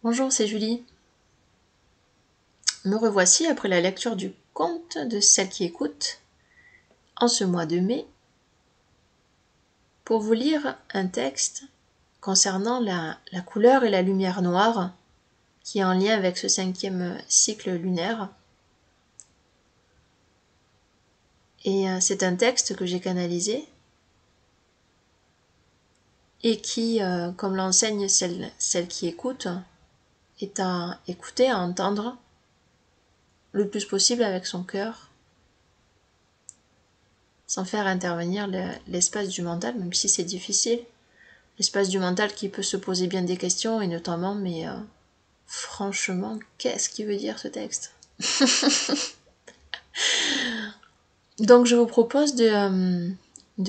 Bonjour, c'est Julie. Me revoici après la lecture du conte de Celle qui écoute en ce mois de mai pour vous lire un texte concernant la couleur et la lumière noire qui est en lien avec ce 5e cycle lunaire. Et c'est un texte que j'ai canalisé et qui, comme l'enseigne celle qui écoute, est à écouter, à entendre le plus possible avec son cœur, sans faire intervenir l'espace du mental, même si c'est difficile. L'espace du mental qui peut se poser bien des questions, et notamment, mais franchement, qu'est-ce qui veut dire ce texte? Donc je vous propose de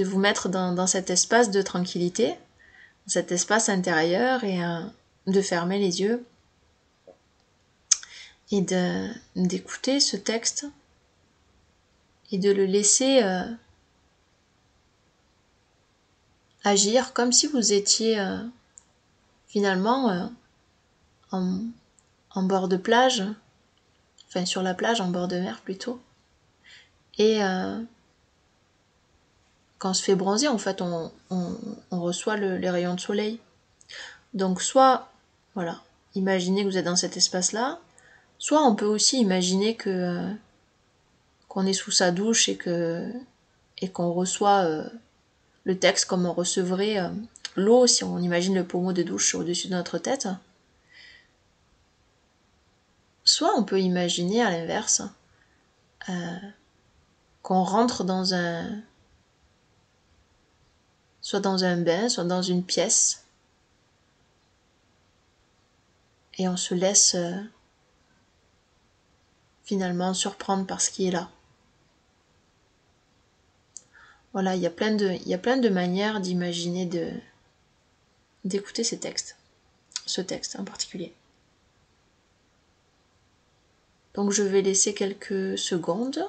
vous mettre dans cet espace de tranquillité, dans cet espace intérieur, et de fermer les yeux et d'écouter ce texte et de le laisser agir comme si vous étiez finalement en bord de plage, enfin sur la plage, en bord de mer plutôt. Et quand on se fait bronzer, en fait, on reçoit les rayons de soleil. Donc soit, voilà, imaginez que vous êtes dans cet espace-là, soit on peut aussi imaginer que qu'on est sous sa douche et qu'on reçoit le texte comme on recevrait l'eau si on imagine le pommeau de douche au-dessus de notre tête. Soit on peut imaginer à l'inverse qu'on rentre soit dans un bain, soit dans une pièce, et on se laisse finalement surprendre par ce qui est là. Voilà, il y a plein de manières d'imaginer d'écouter ce texte en particulier. Donc je vais laisser quelques secondes.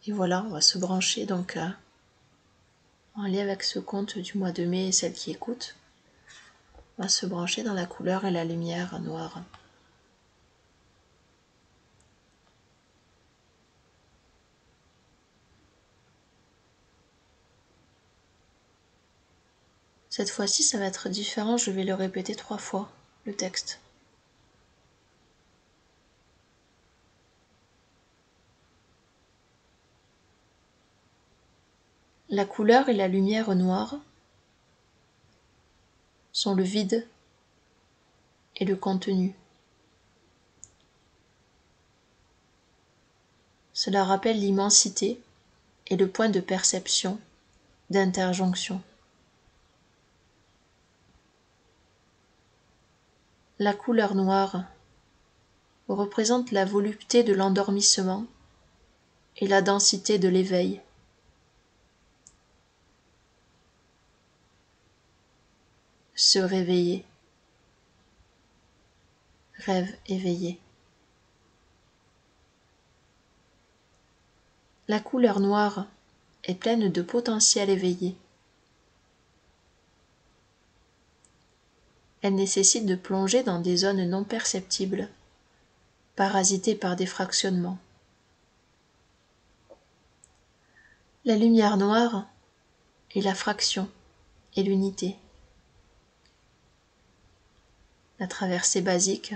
Et voilà, on va se brancher donc en lien avec ce conte du mois de mai et celle qui écoute. On va se brancher dans la couleur et la lumière noire. Cette fois-ci, ça va être différent, je vais le répéter 3 fois, le texte. La couleur et la lumière noire sont le vide et le contenu. Cela rappelle l'immensité et le point de perception, d'interjonction. La couleur noire représente la volupté de l'endormissement et la densité de l'éveil. Se réveiller. Rêve éveillé. La couleur noire est pleine de potentiel éveillé. Elle nécessite de plonger dans des zones non perceptibles, parasitées par des fractionnements. La lumière noire est la fraction et l'unité. La traversée basique,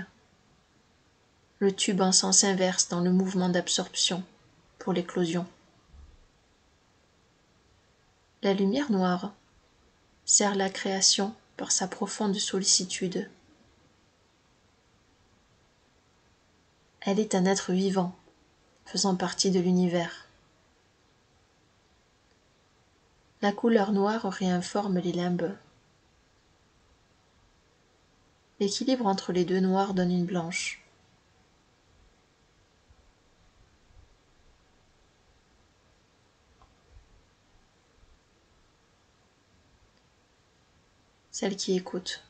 le tube en sens inverse dans le mouvement d'absorption pour l'éclosion. La lumière noire sert la création par sa profonde sollicitude. Elle est un être vivant, faisant partie de l'univers. La couleur noire réinforme les limbes. L'équilibre entre les deux noirs donne une blanche. Celle qui écoute.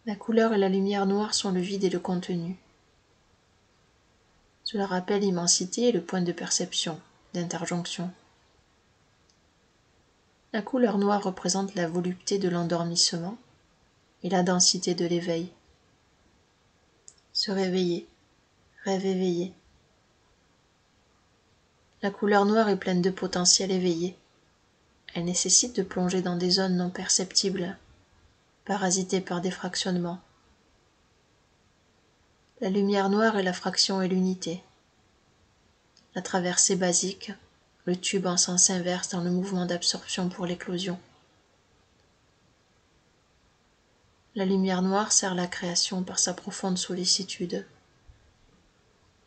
La couleur et la lumière noire sont le vide et le contenu. Cela rappelle l'immensité et le point de perception, d'interjonction. La couleur noire représente la volupté de l'endormissement et la densité de l'éveil. Se réveiller, rêve éveillé. La couleur noire est pleine de potentiel éveillé. Elle nécessite de plonger dans des zones non perceptibles, parasitées par des fractionnements. La lumière noire est la fraction et l'unité. La traversée basique, le tube en sens inverse dans le mouvement d'absorption pour l'éclosion. La lumière noire sert la création par sa profonde sollicitude.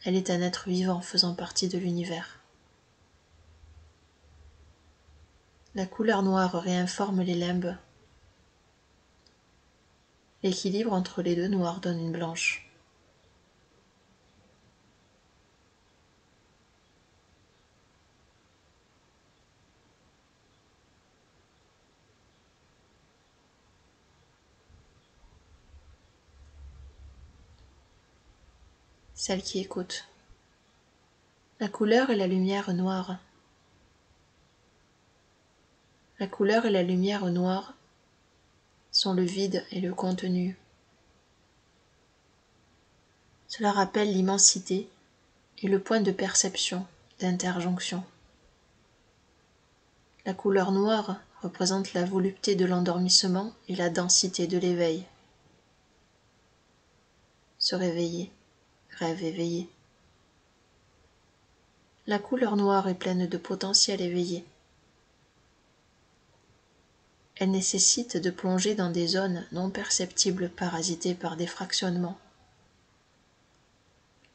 Elle est un être vivant faisant partie de l'univers. La couleur noire réinforme les limbes. L'équilibre entre les deux noirs donne une blanche. Celle qui écoute. La couleur et la lumière noire. La couleur et la lumière noire sont le vide et le contenu. Cela rappelle l'immensité et le point de perception, d'interjonction. La couleur noire représente la volupté de l'endormissement et la densité de l'éveil. Se réveiller, rêve éveillé. La couleur noire est pleine de potentiel éveillé. Elle nécessite de plonger dans des zones non perceptibles parasitées par des fractionnements.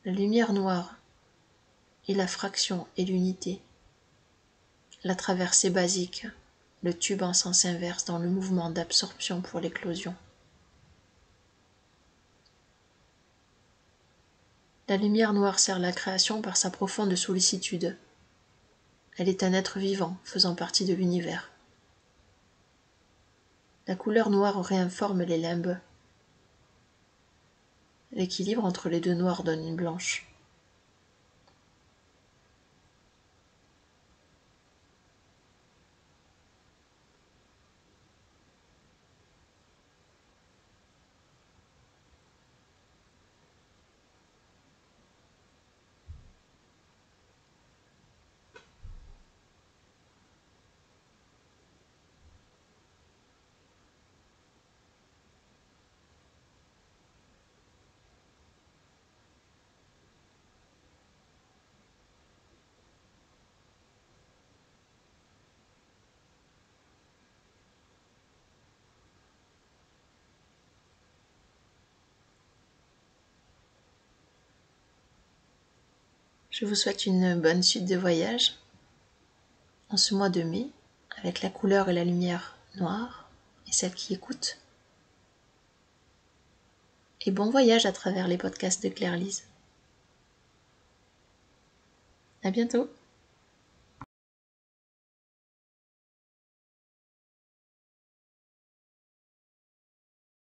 La lumière noire est la fraction et l'unité. La traversée basique, le tube en sens inverse dans le mouvement d'absorption pour l'éclosion. La lumière noire sert la création par sa profonde sollicitude. Elle est un être vivant faisant partie de l'univers. La couleur noire réinforme les limbes. L'équilibre entre les deux noirs donne une blanche. Je vous souhaite une bonne suite de voyage en ce mois de mai avec la couleur et la lumière noire et celle qui écoute. Et bon voyage à travers les podcasts de Claire Lise. À bientôt!